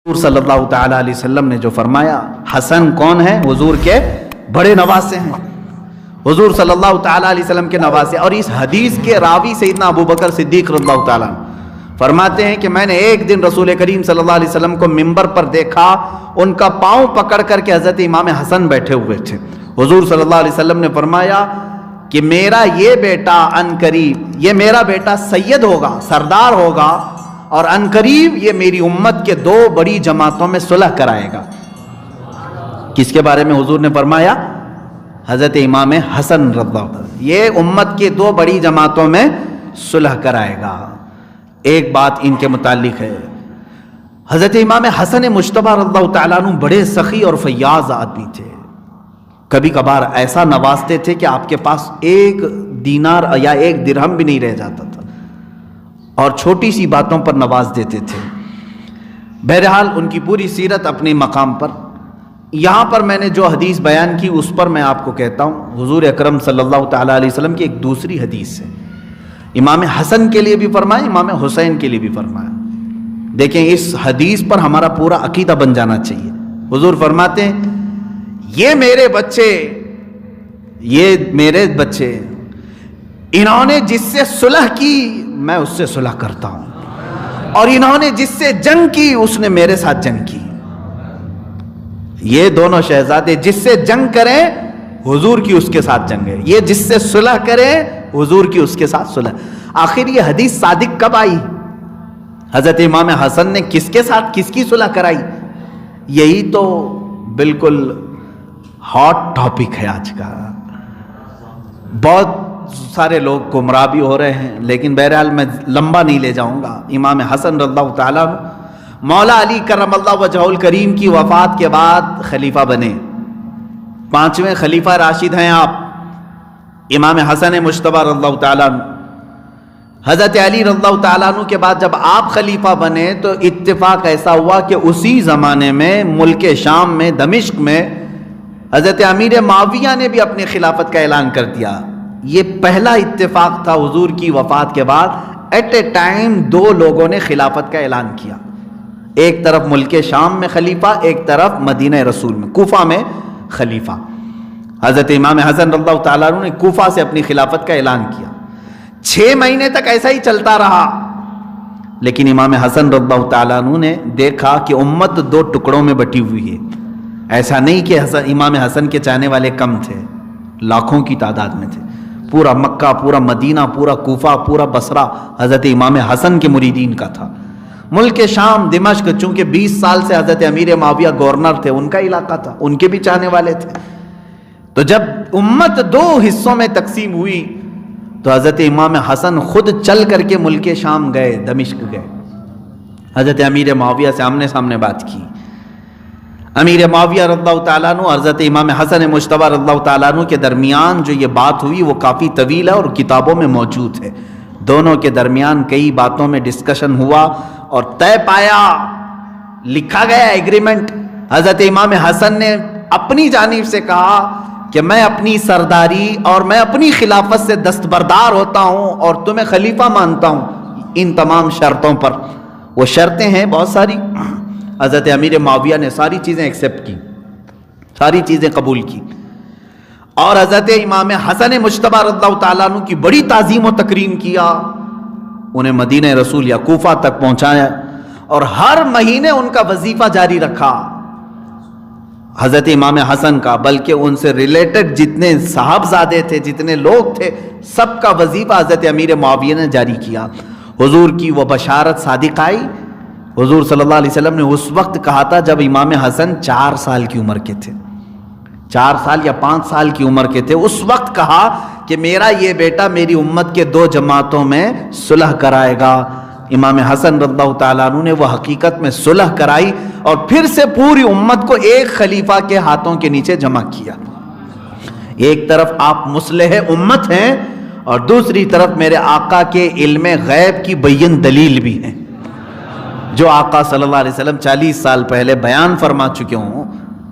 حضور صلی اللہ تعالیٰ علیہ وسلم نے جو فرمایا، حسن کون ہے؟ حضور کے بڑے نواسے ہیں، حضور صلی اللہ تعالیٰ علیہ وسلم کے نواسے۔ اور اس حدیث کے راوی سیدنا ابو بکر صدیق رضی اللہ تعالیٰ فرماتے ہیں کہ میں نے ایک دن رسول کریم صلی اللہ علیہ وسلم کو ممبر پر دیکھا، ان کا پاؤں پکڑ کر کے حضرت امام حسن بیٹھے ہوئے تھے۔ حضور صلی اللہ علیہ وسلم نے فرمایا کہ میرا یہ بیٹا عنقریب، یہ میرا بیٹا سید ہوگا، سردار ہوگا، اور عنقریب یہ میری امت کے دو بڑی جماعتوں میں صلح کرائے گا۔ کس کے بارے میں حضور نے فرمایا؟ حضرت امام حسن رضی اللہ عنہ، یہ امت کے دو بڑی جماعتوں میں صلح کرائے گا۔ ایک بات ان کے متعلق ہے، حضرت امام حسن مجتبی رضی اللہ تعالیٰ عنہ بڑے سخی اور فیاض آدمی تھے۔ کبھی کبھار ایسا نوازتے تھے کہ آپ کے پاس ایک دینار یا ایک درہم بھی نہیں رہ جاتا تھا، اور چھوٹی سی باتوں پر نواز دیتے تھے۔ بہرحال ان کی پوری سیرت اپنے مقام پر، یہاں پر میں نے جو حدیث بیان کی اس پر میں آپ کو کہتا ہوں، حضور اکرم صلی اللہ تعالیٰ علیہ وسلم کی ایک دوسری حدیث ہے، امام حسن کے لیے بھی فرمایا، امام حسین کے لیے بھی فرمایا۔ دیکھیں اس حدیث پر ہمارا پورا عقیدہ بن جانا چاہیے۔ حضور فرماتے ہیں یہ میرے بچے انہوں نے جس سے صلح کی میں اس سے صلح کرتا ہوں، اور انہوں نے جس سے جنگ کی اس نے میرے ساتھ جنگ کی۔ یہ دونوں شہزادے جس سے جنگ کریں حضور کی اس کے ساتھ جنگ ہے، یہ جس سے صلح کریں حضور کی اس کے ساتھ صلح۔ آخر یہ حدیث صادق کب آئی؟ حضرت امام حسن نے کس کے ساتھ کس کی صلح کرائی؟ یہی تو بالکل ہاٹ ٹاپک ہے آج کا۔ بہت سارے لوگ گمراہ بھی ہو رہے ہیں، لیکن بہرحال میں لمبا نہیں لے جاؤں گا۔ امام حسن رضی اللہ تعالیٰ عنہ مولا علی کرم اللہ وجہہ الکریم کی وفات کے بعد خلیفہ بنے، 5ویں خلیفہ راشد ہیں آپ، امام حسن مجتبی رضی اللہ تعالیٰ عنہ۔ حضرت علی رضی اللہ تعالیٰ عنہ کے بعد جب آپ خلیفہ بنے تو اتفاق ایسا ہوا کہ اسی زمانے میں ملک شام میں دمشق میں حضرت امیر معاویہ نے بھی اپنی خلافت کا اعلان کر دیا۔ یہ پہلا اتفاق تھا حضور کی وفات کے بعد، ایٹ اے ٹائم دو لوگوں نے خلافت کا اعلان کیا، ایک طرف ملک شام میں خلیفہ، ایک طرف مدینہ رسول میں کوفہ میں خلیفہ۔ حضرت امام حسن رضی اللہ تعالیٰ عنہ نے کوفہ سے اپنی خلافت کا اعلان کیا۔ 6 مہینے تک ایسا ہی چلتا رہا، لیکن امام حسن رضی اللہ تعالیٰ عنہ نے دیکھا کہ امت 2 ٹکڑوں میں بٹی ہوئی ہے۔ ایسا نہیں کہ امام حسن کے چاہنے والے کم تھے، لاکھوں کی تعداد میں تھے۔ پورا مکہ، پورا مدینہ، پورا کوفہ، پورا بصرہ حضرت امام حسن کے مریدین کا تھا۔ ملک شام دمشق چونکہ 20 سال سے حضرت امیر معاویہ گورنر تھے، ان کا علاقہ تھا، ان کے بھی چاہنے والے تھے۔ تو جب امت 2 حصوں میں تقسیم ہوئی تو حضرت امام حسن خود چل کر کے ملک شام گئے، دمشق گئے، حضرت امیر معاویہ سے آمنے سامنے بات کی۔ امیر معاویہ رضی اللہ تعالیٰ عنہ حضرت امام حسن مجتبی رضی اللہ تعالیٰ عنہ کے درمیان جو یہ بات ہوئی وہ کافی طویل ہے اور کتابوں میں موجود ہے۔ دونوں کے درمیان کئی باتوں میں ڈسکشن ہوا اور طے پایا، لکھا گیا ایگریمنٹ۔ حضرت امام حسن نے اپنی جانب سے کہا کہ میں اپنی سرداری اور میں اپنی خلافت سے دستبردار ہوتا ہوں اور تمہیں خلیفہ مانتا ہوں ان تمام شرطوں پر۔ وہ شرطیں ہیں بہت ساری، حضرت امیر معاویہ نے ساری چیزیں ایکسیپٹ کی، ساری چیزیں قبول کی، اور حضرت امام حسن مجتبی رضی اللہ تعالیٰ عنہ کی بڑی تعظیم و تکریم کیا، انہیں مدینہ رسول یا کوفہ تک پہنچایا، اور ہر مہینے ان کا وظیفہ جاری رکھا حضرت امام حسن کا، بلکہ ان سے ریلیٹڈ جتنے صاحبزادے تھے، جتنے لوگ تھے، سب کا وظیفہ حضرت امیر معاویہ نے جاری کیا۔ حضور کی وہ بشارت صادق آئی۔ حضور صلی اللہ علیہ وسلم نے اس وقت کہا تھا جب امام حسن 4 سال کی عمر کے تھے، 4 سال یا 5 سال کی عمر کے تھے، اس وقت کہا کہ میرا یہ بیٹا میری امت کے 2 جماعتوں میں صلح کرائے گا۔ امام حسن رضی اللہ تعالیٰ عنہ نے وہ حقیقت میں صلح کرائی اور پھر سے پوری امت کو ایک خلیفہ کے ہاتھوں کے نیچے جمع کیا۔ ایک طرف آپ مصلح امت ہیں اور دوسری طرف میرے آقا کے علم غیب کی بین دلیل بھی ہیں، جو آقا صلی اللہ علیہ وسلم 40 سال پہلے بیان فرما چکے ہوں،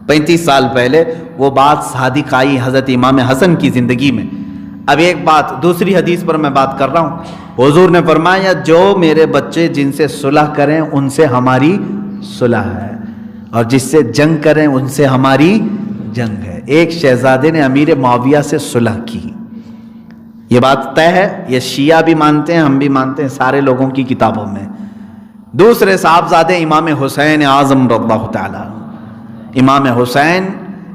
35 سال پہلے وہ بات صادق آئی حضرت امام حسن کی زندگی میں۔ اب ایک بات دوسری حدیث پر میں بات کر رہا ہوں، حضور نے فرمایا جو میرے بچے جن سے صلح کریں ان سے ہماری صلح ہے، اور جس سے جنگ کریں ان سے ہماری جنگ ہے۔ ایک شہزادے نے امیر معاویہ سے صلح کی، یہ بات طے ہے، یہ شیعہ بھی مانتے ہیں، ہم بھی مانتے ہیں، سارے لوگوں کی کتابوں میں۔ دوسرے صاحبزادے امام حسین اعظم رضی اللہ تعالیٰ، امام حسین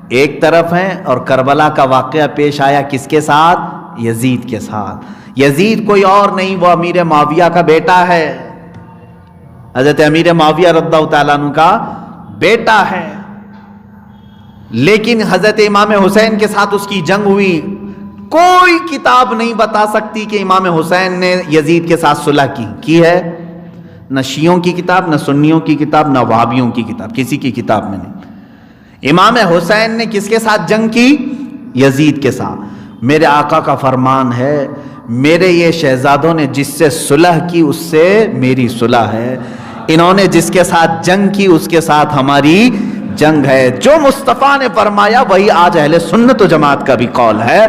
ایک طرف ہیں، اور کربلا کا واقعہ پیش آیا کس کے ساتھ؟ یزید کے ساتھ۔ یزید کوئی اور نہیں، وہ امیر معاویہ کا بیٹا ہے، حضرت امیر معاویہ رضی اللہ تعالیٰ عنہ کا بیٹا ہے، لیکن حضرت امام حسین کے ساتھ اس کی جنگ ہوئی۔ کوئی کتاب نہیں بتا سکتی کہ امام حسین نے یزید کے ساتھ صلح کی ہے، نہ شیعوں کی کتاب، نہ سنیوں کی کتاب، نہ وہابیوں کی کتاب، کسی کی کتاب میں نہیں۔ امام حسین نے کس کے ساتھ جنگ کی؟ یزید کے ساتھ۔ میرے آقا کا فرمان ہے، میرے یہ شہزادوں نے جس سے صلح کی اس سے میری صلح ہے، انہوں نے جس کے ساتھ جنگ کی اس کے ساتھ ہماری جنگ ہے۔ جو مصطفیٰ نے فرمایا وہی آج اہل سنت و جماعت کا بھی قول ہے۔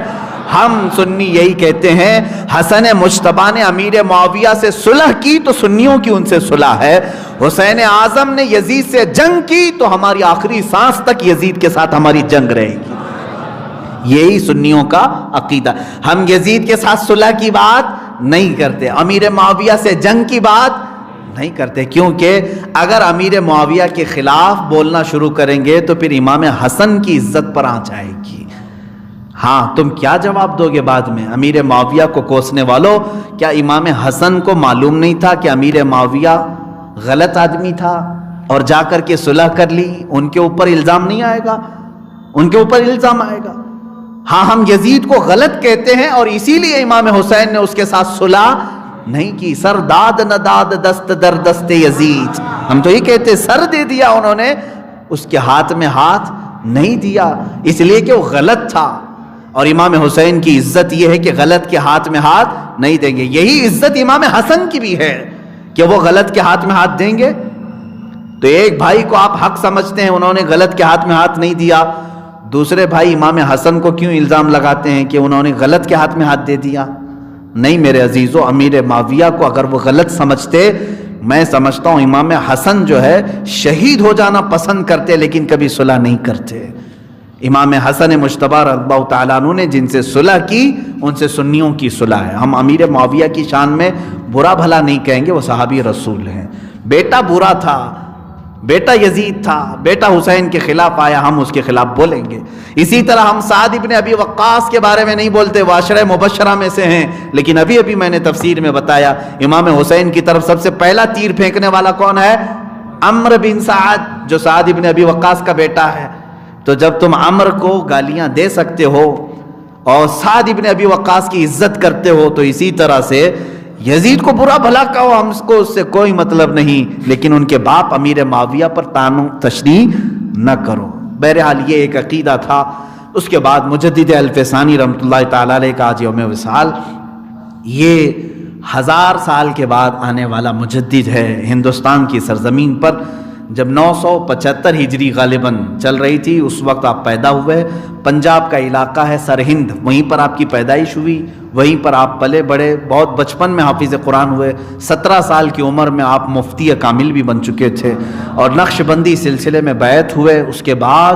ہم سنی یہی کہتے ہیں، حسن مجتبیٰ نے امیر معاویہ سے صلح کی تو سنیوں کی ان سے صلح ہے، حسین اعظم نے یزید سے جنگ کی تو ہماری آخری سانس تک یزید کے ساتھ ہماری جنگ رہے گی۔ یہی سنیوں کا عقیدہ۔ ہم یزید کے ساتھ صلح کی بات نہیں کرتے، امیر معاویہ سے جنگ کی بات نہیں کرتے، کیونکہ اگر امیر معاویہ کے خلاف بولنا شروع کریں گے تو پھر امام حسن کی عزت پر آنچ آئے گی۔ ہاں، تم کیا جواب دو گے بعد میں؟ امیر معاویہ کو کوسنے والوں، کیا امام حسن کو معلوم نہیں تھا کہ امیر معاویہ غلط آدمی تھا اور جا کر کے صلح کر لی؟ ان کے اوپر الزام نہیں آئے گا، ان کے اوپر الزام آئے گا۔ ہاں، ہم یزید کو غلط کہتے ہیں اور اسی لیے امام حسین نے اس کے ساتھ صلح نہیں کی۔ سر داد نہ داد دست در دست یزید، ہم تو یہ کہتے سر دے دیا انہوں نے، اس کے ہاتھ میں ہاتھ نہیں دیا، اس لیے کہ وہ غلط تھا۔ اور امام حسین کی عزت یہ ہے کہ غلط کے ہاتھ میں ہاتھ نہیں دیں گے۔ یہی عزت امام حسن کی بھی ہے کہ وہ غلط کے ہاتھ میں ہاتھ دیں گے۔ تو ایک بھائی کو آپ حق سمجھتے ہیں، انہوں نے غلط کے ہاتھ میں ہاتھ نہیں دیا، دوسرے بھائی امام حسن کو کیوں الزام لگاتے ہیں کہ انہوں نے غلط کے ہاتھ میں ہاتھ دے دیا؟ نہیں میرے عزیزو، امیر معاویہ کو اگر وہ غلط سمجھتے، میں سمجھتا ہوں امام حسن جو ہے شہید ہو جانا پسند کرتے لیکن کبھی صلح نہیں کرتے۔ امام حسن مجتبیٰ رضی اللہ تعالیٰ عنہ نے جن سے صلح کی ان سے سنیوں کی صلح ہے۔ ہم امیر معاویہ کی شان میں برا بھلا نہیں کہیں گے، وہ صحابی رسول ہیں۔ بیٹا برا تھا، بیٹا یزید تھا، بیٹا حسین کے خلاف آیا، ہم اس کے خلاف بولیں گے۔ اسی طرح ہم سعد ابن ابی وقاص کے بارے میں نہیں بولتے، وہ عشرہ مبشرہ میں سے ہیں، لیکن ابھی میں نے تفسیر میں بتایا امام حسین کی طرف سب سے پہلا تیر پھینکنے والا کون ہے؟ عمرو بن سعد، جو سعد ابن ابی وقاص کا بیٹا ہے۔ تو جب تم عمرو کو گالیاں دے سکتے ہو اور سعد ابن ابی وقاص کی عزت کرتے ہو، تو اسی طرح سے یزید کو برا بھلا کہو، ہم کو اس سے کوئی مطلب نہیں، لیکن ان کے باپ امیر معاویہ پر طعن و تشنیع نہ کرو۔ بہرحال یہ ایک عقیدہ تھا۔ اس کے بعد مجدد الفسانی رحمۃ اللہ تعالیٰ علیہ کا آج یوم وصال، یہ 1000 سال کے بعد آنے والا مجدد ہے ہندوستان کی سرزمین پر۔ جب 975 ہجری غالباً چل رہی تھی، اس وقت آپ پیدا ہوئے۔ پنجاب کا علاقہ ہے سرہند، وہیں پر آپ کی پیدائش ہوئی، وہیں پر آپ پلے بڑے، بہت بچپن میں حافظ قرآن ہوئے۔ 17 سال کی عمر میں آپ مفتی کامل بھی بن چکے تھے اور نقش بندی سلسلے میں بیعت ہوئے۔ اس کے بعد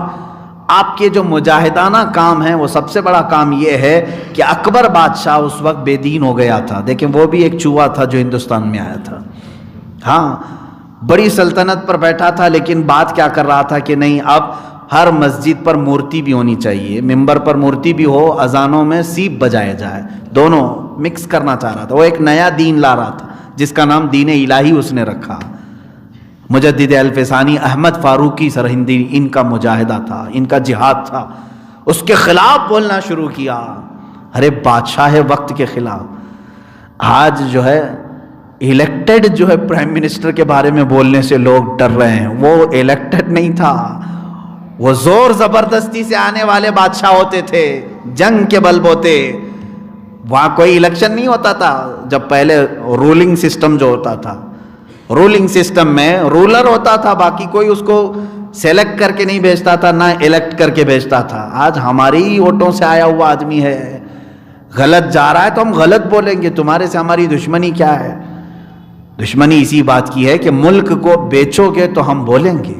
آپ کے جو مجاہدانہ کام ہیں، وہ سب سے بڑا کام یہ ہے کہ اکبر بادشاہ اس وقت بے دین ہو گیا تھا، دیکھیں وہ بھی ایک چوہا تھا جو ہندوستان میں آیا تھا۔ ہاں، بڑی سلطنت پر بیٹھا تھا، لیکن بات کیا کر رہا تھا کہ نہیں، اب ہر مسجد پر مورتی بھی ہونی چاہیے، ممبر پر مورتی بھی ہو، اذانوں میں سیپ بجائے جائے، دونوں مکس کرنا چاہ رہا تھا۔ وہ ایک نیا دین لا رہا تھا جس کا نام دین الہی اس نے رکھا۔ مجدد الفسانی احمد فاروقی سرہندی، ان کا مجاہدہ تھا، ان کا جہاد تھا، اس کے خلاف بولنا شروع کیا، ارے بادشاہ وقت کے خلاف۔ آج جو ہے الیکٹڈ جو ہے پرائم منسٹر کے بارے میں بولنے سے لوگ ڈر رہے ہیں، وہ الیکٹڈ نہیں تھا، وہ زور زبردستی سے آنے والے بادشاہ ہوتے تھے، جنگ کے بل بوتے۔ وہاں کوئی الیکشن نہیں ہوتا تھا جب پہلے رولنگ سسٹم جو ہوتا تھا، رولنگ سسٹم میں رولر ہوتا تھا، باقی کوئی اس کو سیلیکٹ کر کے نہیں بھیجتا تھا، نہ الیکٹ کر کے بھیجتا تھا۔ آج ہماری ہی ووٹوں سے آیا ہوا آدمی ہے، غلط جا رہا ہے تو ہم غلط بولیں گے، تمہارے سے ہماری دشمنی کیا ہے؟ دشمنی اسی بات کی ہے کہ ملک کو بیچو گے تو ہم بولیں گے.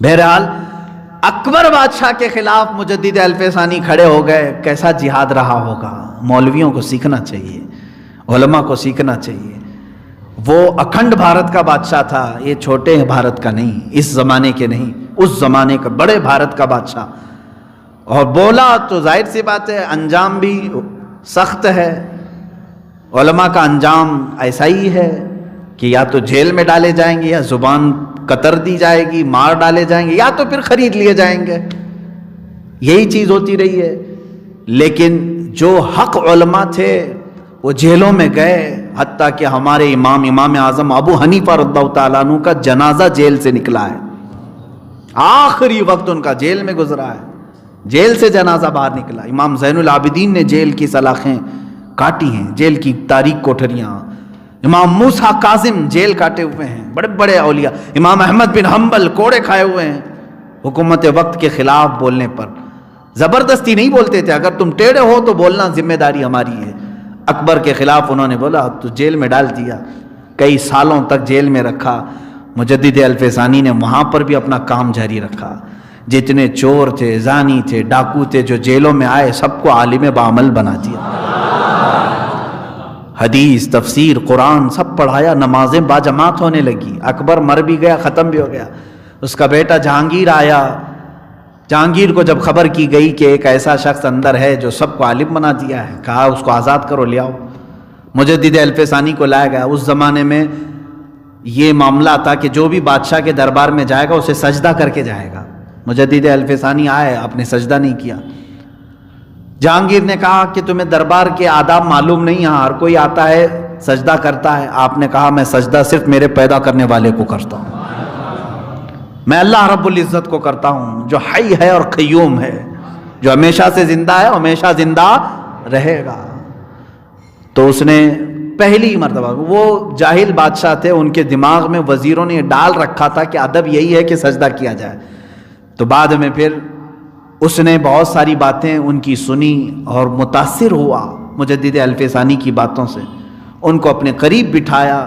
بہرحال اکبر بادشاہ کے خلاف مجدد الف ثانی کھڑے ہو گئے. کیسا جہاد رہا ہوگا. مولویوں کو سیکھنا چاہیے, علماء کو سیکھنا چاہیے. وہ اکھنڈ بھارت کا بادشاہ تھا, یہ چھوٹے بھارت کا نہیں, اس زمانے کے نہیں, اس زمانے کا بڑے بھارت کا بادشاہ. اور بولا تو ظاہر سی بات ہے انجام بھی سخت ہے. علماء کا انجام ایسا ہی ہے کہ یا تو جیل میں ڈالے جائیں گے, یا زبان قطر دی جائے گی, مار ڈالے جائیں گے, یا تو پھر خرید لیے جائیں گے. یہی چیز ہوتی رہی ہے. لیکن جو حق علماء تھے وہ جیلوں میں گئے. حتیٰ کہ ہمارے امام اعظم ابو حنیفہ رضی اللہ تعالیٰ عنہ کا جنازہ جیل سے نکلا ہے. آخری وقت ان کا جیل میں گزرا ہے, جیل سے جنازہ باہر نکلا. امام زین العابدین نے جیل کی سلاخیں کاٹی ہیں, جیل کی تاریک کوٹھریاں. امام موسیٰ کاظم جیل کاٹے ہوئے ہیں, بڑے بڑے اولیاء. امام احمد بن حنبل کوڑے کھائے ہوئے ہیں حکومت وقت کے خلاف بولنے پر. زبردستی نہیں بولتے تھے, اگر تم ٹیڑے ہو تو بولنا ذمہ داری ہماری ہے. اکبر کے خلاف انہوں نے بولا تو جیل میں ڈال دیا, کئی سالوں تک جیل میں رکھا. مجدد الف ثانی نے وہاں پر بھی اپنا کام جاری رکھا. جتنے چور تھے, زانی تھے, ڈاکو تھے جو جیلوں میں آئے, سب کو عالم بعمل بنا دیا. حدیث, تفسیر, قرآن سب پڑھایا, نمازیں باجماعت ہونے لگی. اکبر مر بھی گیا, ختم بھی ہو گیا. اس کا بیٹا جہانگیر آیا. جہانگیر کو جب خبر کی گئی کہ ایک ایسا شخص اندر ہے جو سب کو عالم بنا دیا ہے, کہا اس کو آزاد کرو, لے آؤ. مجدد الف ثانی کو لایا گیا. اس زمانے میں یہ معاملہ تھا کہ جو بھی بادشاہ کے دربار میں جائے گا اسے سجدہ کر کے جائے گا. مجدد الف ثانی آئے, آپ نے سجدہ نہیں کیا. جہانگیر نے کہا کہ تمہیں دربار کے آداب معلوم نہیں, یہاں ہر کوئی آتا ہے سجدہ کرتا ہے. آپ نے کہا میں سجدہ صرف میرے پیدا کرنے والے کو کرتا ہوں, میں اللہ رب العزت کو کرتا ہوں جو حی ہے اور قیوم ہے, جو ہمیشہ سے زندہ ہے, ہمیشہ زندہ رہے گا. تو اس نے پہلی مرتبہ, وہ جاہل بادشاہ تھے, ان کے دماغ میں وزیروں نے ڈال رکھا تھا کہ ادب یہی ہے کہ سجدہ کیا جائے. تو بعد میں پھر اس نے بہت ساری باتیں ان کی سنی اور متاثر ہوا مجدد الف ثانی کی باتوں سے. ان کو اپنے قریب بٹھایا.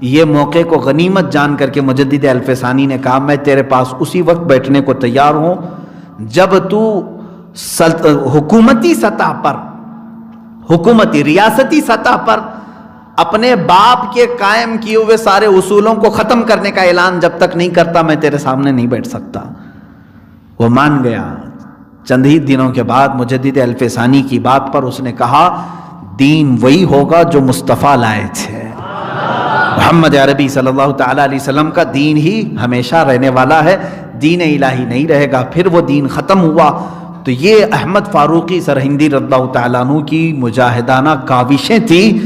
یہ موقع کو غنیمت جان کر کے مجدد الف ثانی نے کہا میں تیرے پاس اسی وقت بیٹھنے کو تیار ہوں جب تو حکومتی سطح پر, حکومتی ریاستی سطح پر اپنے باپ کے قائم کیے ہوئے سارے اصولوں کو ختم کرنے کا اعلان جب تک نہیں کرتا میں تیرے سامنے نہیں بیٹھ سکتا. وہ مان گیا. چند ہی دنوں کے بعد مجدد الف ثانی کی بات پر اس نے کہا دین وہی ہوگا جو مصطفیٰ لائے تھے. محمد عربی صلی اللہ تعالیٰ علیہ وسلم کا دین ہی ہمیشہ رہنے والا ہے, دین الہی نہیں رہے گا. پھر وہ دین ختم ہوا. تو یہ احمد فاروقی سرہندی رضی اللہ تعالیٰ عنہ کی مجاہدانہ کاوشیں تھیں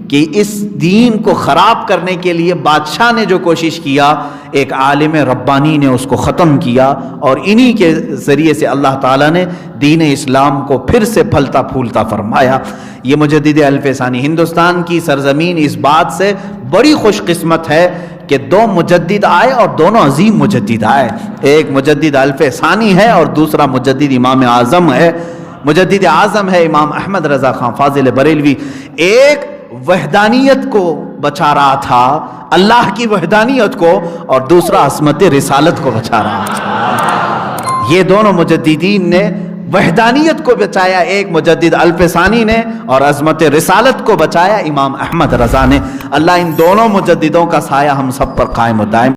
کہ اس دین کو خراب کرنے کے لیے بادشاہ نے جو کوشش کیا, ایک عالم ربانی نے اس کو ختم کیا, اور انہی کے ذریعے سے اللہ تعالیٰ نے دین اسلام کو پھر سے پھلتا پھولتا فرمایا. یہ مجدد الف ثانی, ہندوستان کی سرزمین اس بات سے بڑی خوش قسمت ہے کہ دو مجدد آئے اور دونوں عظیم مجدد آئے. ایک مجدد الف ثانی ہے اور دوسرا مجدد امام اعظم ہے. مجدد اعظم ہے امام احمد رضا خان فاضل بریلوی. ایک وحدانیت کو بچا رہا تھا, اللہ کی وحدانیت کو, اور دوسرا عصمت رسالت کو بچا رہا تھا. یہ دونوں مجددین نے وحدانیت کو بچایا, ایک مجدد الف ثانی نے, اور عظمت رسالت کو بچایا امام احمد رضا نے. اللہ ان دونوں مجددوں کا سایہ ہم سب پر قائم و دائم